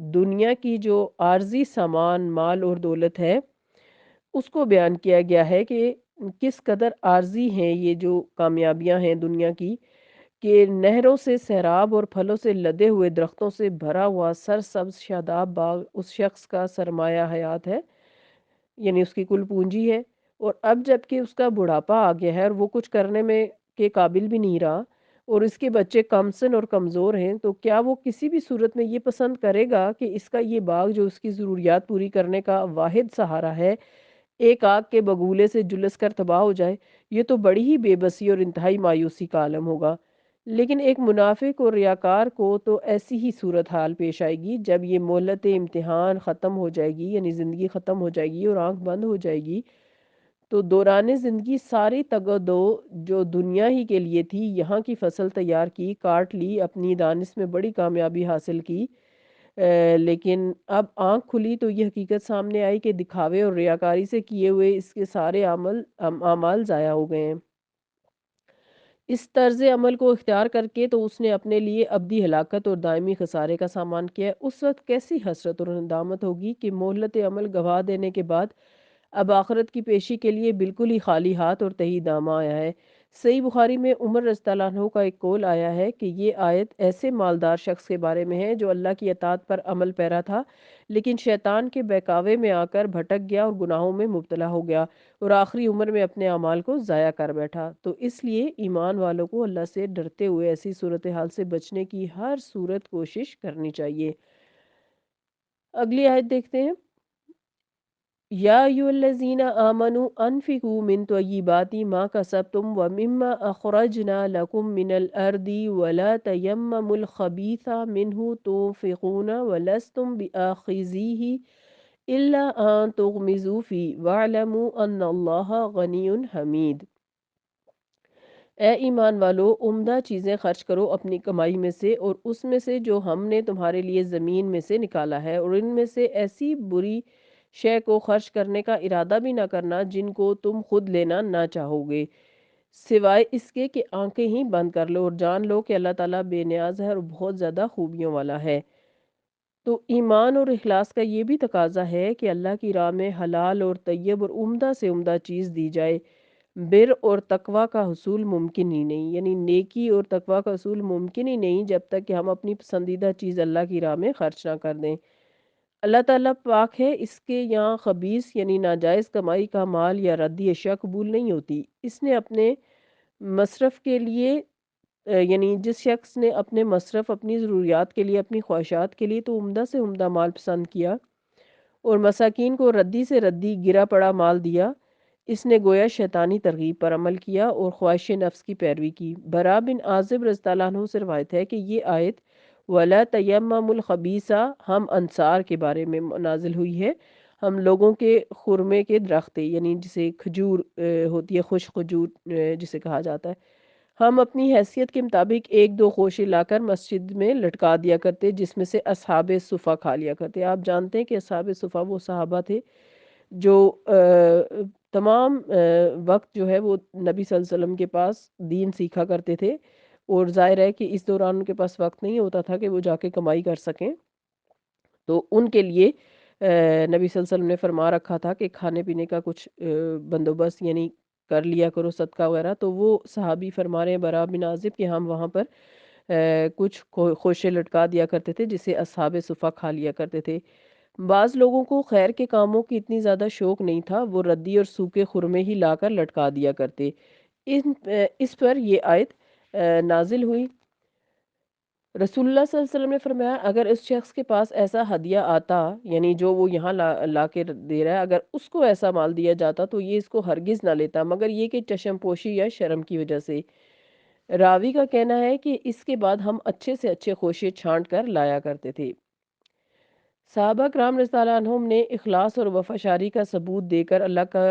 دنیا کی جو عارضی سامان مال اور دولت ہے اس کو بیان کیا گیا ہے کہ کس قدر عارضی ہیں یہ جو کامیابیاں ہیں دنیا کی، کہ نہروں سے سیراب اور پھلوں سے لدے ہوئے درختوں سے بھرا ہوا سرسبز شاداب باغ اس شخص کا سرمایہ حیات ہے، یعنی اس کی کل پونجی ہے۔ اور اب جب کہ اس کا بڑھاپا آ گیا ہے اور وہ کچھ کرنے میں کے قابل بھی نہیں رہا اور اس کے بچے کمسن اور کمزور ہیں، تو کیا وہ کسی بھی صورت میں یہ پسند کرے گا کہ اس کا یہ باغ جو اس کی ضروریات پوری کرنے کا واحد سہارا ہے، ایک آگ کے بگولے سے جلس کر تباہ ہو جائے؟ یہ تو بڑی ہی بے بسی اور انتہائی مایوسی کا عالم ہوگا۔ لیکن ایک منافق اور ریاکار کو تو ایسی ہی صورتحال پیش آئے گی جب یہ مہلت امتحان ختم ہو جائے گی، یعنی زندگی ختم ہو جائے گی اور آنکھ بند ہو جائے گی، تو دوران زندگی ساری تگ و دو جو دنیا ہی کے لیے تھی، یہاں کی فصل تیار کی، کاٹ لی، اپنی دانش میں بڑی کامیابی حاصل کی، لیکن اب آنکھ کھلی تو یہ حقیقت سامنے آئی کہ دکھاوے اور ریاکاری سے کیے ہوئے اس کے سارے اعمال ضائع ہو گئے ہیں۔ اس طرز عمل کو اختیار کر کے تو اس نے اپنے لیے ابدی ہلاکت اور دائمی خسارے کا سامان کیا ہے۔ اس وقت کیسی حسرت اور ندامت ہوگی کہ مہلت عمل گوا دینے کے بعد اب آخرت کی پیشی کے لیے بالکل ہی خالی ہاتھ اور تہی دامہ آیا ہے۔ صحیح بخاری میں عمر رضی اللہ عنہ کا ایک قول آیا ہے کہ یہ آیت ایسے مالدار شخص کے بارے میں ہے جو اللہ کی اطاعت پر عمل پیرا تھا، لیکن شیطان کے بہکاوے میں آ کر بھٹک گیا اور گناہوں میں مبتلا ہو گیا اور آخری عمر میں اپنے اعمال کو ضائع کر بیٹھا۔ تو اس لیے ایمان والوں کو اللہ سے ڈرتے ہوئے ایسی صورتحال سے بچنے کی ہر صورت کوشش کرنی چاہیے۔ اگلی آیت دیکھتے ہیں۔ یا ایھا الذین آمنوا انفقوا من طیبات ما کسبتم ومما اخرجنا لکم من الارض ولا تیمموا الخبیث منہ تنفقون ولستم بآخذیہ الا ان تغمضوا فیہ واعلموا ان اللہ غنی حمید۔ اے ایمان والو، عمدہ چیزیں خرچ کرو اپنی کمائی میں سے اور اس میں سے جو ہم نے تمہارے لیے زمین میں سے نکالا ہے، اور ان میں سے ایسی بری شے کو خرچ کرنے کا ارادہ بھی نہ کرنا جن کو تم خود لینا نہ چاہو گے، سوائے اس کے کہ آنکھیں ہی بند کر لو اور جان لو کہ اللہ تعالیٰ بے نیاز ہے اور بہت زیادہ خوبیوں والا ہے۔ تو ایمان اور اخلاص کا یہ بھی تقاضا ہے کہ اللہ کی راہ میں حلال اور طیب اور عمدہ سے عمدہ چیز دی جائے۔ بر اور تقوی کا حصول ممکن ہی نہیں، یعنی نیکی اور تقوی کا حصول ممکن ہی نہیں جب تک کہ ہم اپنی پسندیدہ چیز اللہ کی راہ میں خرچ نہ کر دیں۔ اللہ تعالیٰ پاک ہے، اس کے یہاں خبیث یعنی ناجائز کمائی کا مال یا ردی اشیاء قبول نہیں ہوتی۔ اس نے اپنے مصرف کے لیے یعنی جس شخص نے اپنے مصرف، اپنی ضروریات کے لیے، اپنی خواہشات کے لیے تو عمدہ سے عمدہ مال پسند کیا اور مساکین کو ردی سے ردی گرا پڑا مال دیا، اس نے گویا شیطانی ترغیب پر عمل کیا اور خواہش نفس کی پیروی کی۔ برا بن عازب رضی اللہ عنہ سے روایت ہے کہ یہ آیت وَلَا تَيَمَّمُوا الْخَبِيثَ ہم انصار کے بارے میں نازل ہوئی ہے۔ ہم لوگوں کے خرمے کے درخت یعنی جسے کھجور ہوتی ہے، خوش کھجور جسے کہا جاتا ہے، ہم اپنی حیثیت کے مطابق ایک دو خوشے لا کر مسجد میں لٹکا دیا کرتے جس میں سے اصحاب صفا کھا لیا کرتے۔ آپ جانتے ہیں کہ اصحاب صفا وہ صحابہ تھے جو تمام وقت جو ہے وہ نبی صلی اللہ علیہ وسلم کے پاس دین سیکھا کرتے تھے، اور ظاہر ہے کہ اس دوران ان کے پاس وقت نہیں ہوتا تھا کہ وہ جا کے کمائی کر سکیں، تو ان کے لیے نبی صلی اللہ علیہ وسلم نے فرما رکھا تھا کہ کھانے پینے کا کچھ بندوبست یعنی کر لیا کرو، صدقہ وغیرہ۔ تو وہ صحابی فرما رہے ہیں برا بن عازب کہ ہم وہاں پر کچھ خوشے لٹکا دیا کرتے تھے جسے اصحاب صفا کھا لیا کرتے تھے۔ بعض لوگوں کو خیر کے کاموں کی اتنی زیادہ شوق نہیں تھا، وہ ردی اور سوکھے خرمے ہی لا کر لٹکا دیا کرتے۔ اس پر یہ آیت نازل ہوئی۔ رسول اللہ صلی اللہ علیہ وسلم نے فرمایا اگر اس شخص کے پاس ایسا ہدیہ آتا، یعنی جو وہ یہاں لا کے دے رہا ہے، اگر اس کو ایسا مال دیا جاتا تو یہ اس کو ہرگز نہ لیتا، مگر یہ کہ چشم پوشی یا شرم کی وجہ سے۔ راوی کا کہنا ہے کہ اس کے بعد ہم اچھے سے اچھے خوشے چھانٹ کر لایا کرتے تھے۔ صحابہ کرام رضی اللہ عنہم نے اخلاص اور وفاشاری کا ثبوت دے کر اللہ کا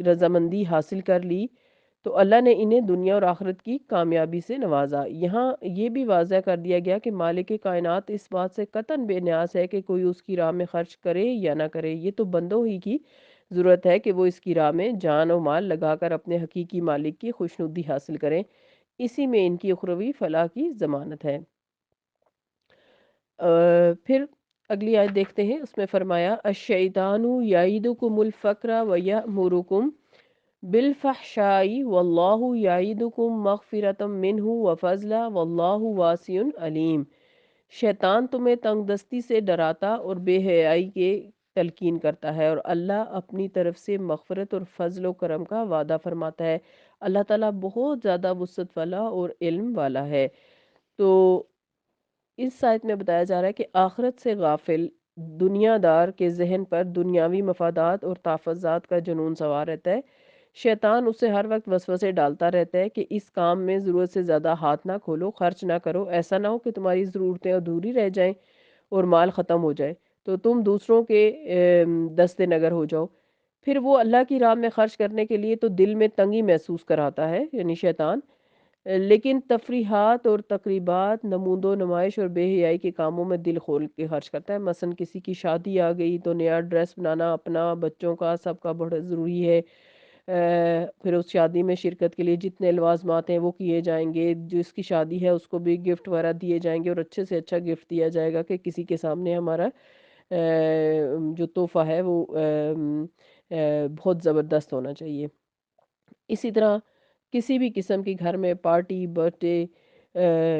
رضامندی حاصل کر لی، تو اللہ نے انہیں دنیا اور آخرت کی کامیابی سے نوازا۔ یہاں یہ بھی واضح کر دیا گیا کہ مالک کائنات اس بات سے قطعاً بے نیاز ہے کہ کوئی اس کی راہ میں خرچ کرے یا نہ کرے، یہ تو بندوں ہی کی ضرورت ہے کہ وہ اس کی راہ میں جان و مال لگا کر اپنے حقیقی مالک کی خوشنودی حاصل کریں، اسی میں ان کی اخروی فلاح کی ضمانت ہے۔ پھر اگلی آیت دیکھتے ہیں، اس میں فرمایا الشیطان یعیدکم الفقر ویأمرکم بالفحشاء واللہ یعیدکم مغفرۃ منہ وفضلا واللہ واسع علیم۔ شیطان تمہیں تنگ دستی سے ڈراتا اور بے حیائی کے تلقین کرتا ہے، اور اللہ اپنی طرف سے مغفرت اور فضل و کرم کا وعدہ فرماتا ہے۔ اللہ تعالیٰ بہت زیادہ وسعت والا اور علم والا ہے۔ تو اس آیت میں بتایا جا رہا ہے کہ آخرت سے غافل دنیا دار کے ذہن پر دنیاوی مفادات اور تحفظات کا جنون سوار رہتا ہے۔ شیطان اسے ہر وقت وسوسے ڈالتا رہتا ہے کہ اس کام میں ضرورت سے زیادہ ہاتھ نہ کھولو، خرچ نہ کرو، ایسا نہ ہو کہ تمہاری ضرورتیں ادھوری رہ جائیں اور مال ختم ہو جائے تو تم دوسروں کے دست نگر ہو جاؤ۔ پھر وہ اللہ کی راہ میں خرچ کرنے کے لیے تو دل میں تنگی محسوس کراتا ہے، یعنی شیطان، لیکن تفریحات اور تقریبات، نمود و نمائش اور بے حیائی کے کاموں میں دل کھول کے خرچ کرتا ہے۔ مثلا کسی کی شادی آ گئی تو نیا ڈریس بنانا، اپنا، بچوں کا، سب کا بہت ضروری ہے۔ پھر اس شادی میں شرکت کے لیے جتنے لوازمات ہیں وہ کیے جائیں گے، جس کی شادی ہے اس کو بھی گفٹ وغیرہ دیے جائیں گے، اور اچھے سے اچھا گفٹ دیا جائے گا کہ کسی کے سامنے ہمارا جو تحفہ ہے وہ بہت زبردست ہونا چاہیے۔ اسی طرح کسی بھی قسم کی گھر میں پارٹی، برتھ ڈے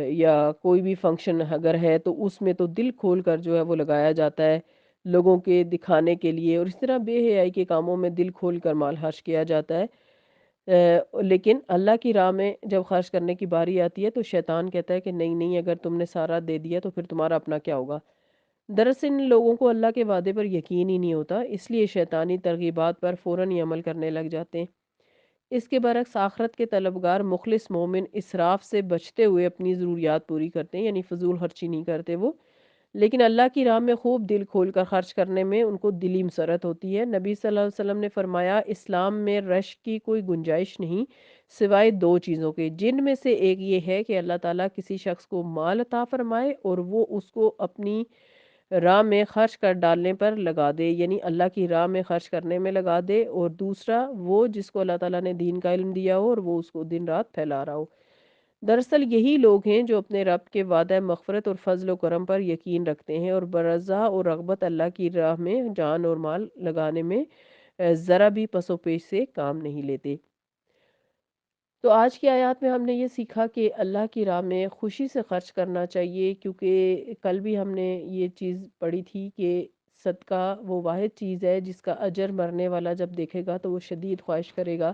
یا کوئی بھی فنکشن اگر ہے تو اس میں تو دل کھول کر جو ہے وہ لگایا جاتا ہے لوگوں کے دکھانے کے لیے، اور اس طرح بے حیائی کے کاموں میں دل کھول کر مال خرچ کیا جاتا ہے۔ لیکن اللہ کی راہ میں جب خرچ کرنے کی باری آتی ہے تو شیطان کہتا ہے کہ نہیں نہیں، اگر تم نے سارا دے دیا تو پھر تمہارا اپنا کیا ہوگا۔ دراصل ان لوگوں کو اللہ کے وعدے پر یقین ہی نہیں ہوتا، اس لیے شیطانی ترغیبات پر فوراً ہی عمل کرنے لگ جاتے ہیں۔ اس کے برعکس آخرت کے طلبگار مخلص مومن اسراف سے بچتے ہوئے اپنی ضروریات پوری کرتے ہیں، یعنی فضول خرچی نہیں کرتے وہ، لیکن اللہ کی راہ میں خوب دل کھول کر خرچ کرنے میں ان کو دلی مسرت ہوتی ہے۔ نبی صلی اللہ علیہ وسلم نے فرمایا اسلام میں رش کی کوئی گنجائش نہیں سوائے دو چیزوں کے، جن میں سے ایک یہ ہے کہ اللہ تعالیٰ کسی شخص کو مال عطا فرمائے اور وہ اس کو اپنی راہ میں خرچ کر ڈالنے پر لگا دے، یعنی اللہ کی راہ میں خرچ کرنے میں لگا دے، اور دوسرا وہ جس کو اللہ تعالیٰ نے دین کا علم دیا ہو اور وہ اس کو دن رات پھیلا رہا ہو۔ دراصل یہی لوگ ہیں جو اپنے رب کے وعدہ مغفرت اور فضل و کرم پر یقین رکھتے ہیں اور برضا اور رغبت اللہ کی راہ میں جان اور مال لگانے میں ذرا بھی پس و پیش سے کام نہیں لیتے۔ تو آج کی آیات میں ہم نے یہ سیکھا کہ اللہ کی راہ میں خوشی سے خرچ کرنا چاہیے، کیونکہ کل بھی ہم نے یہ چیز پڑھی تھی کہ صدقہ وہ واحد چیز ہے جس کا اجر مرنے والا جب دیکھے گا تو وہ شدید خواہش کرے گا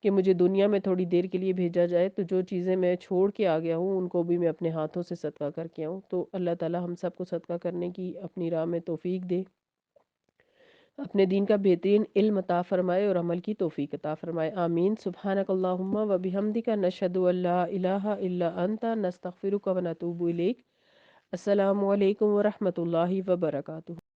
کہ مجھے دنیا میں تھوڑی دیر کے لیے بھیجا جائے، تو جو چیزیں میں چھوڑ کے آ گیا ہوں ان کو بھی میں اپنے ہاتھوں سے صدقہ کر کے آؤں۔ تو اللہ تعالی ہم سب کو صدقہ کرنے کی اپنی راہ میں توفیق دے، اپنے دین کا بہترین علم عطا فرمائے اور عمل کی توفیق عطا فرمائے، آمین۔ سبحانک اللہم و بحمدک نشہد ان لا الہ الا انت نستغفرک و نتوب الیک۔ السلام علیکم ورحمۃ اللہ وبرکاتہ۔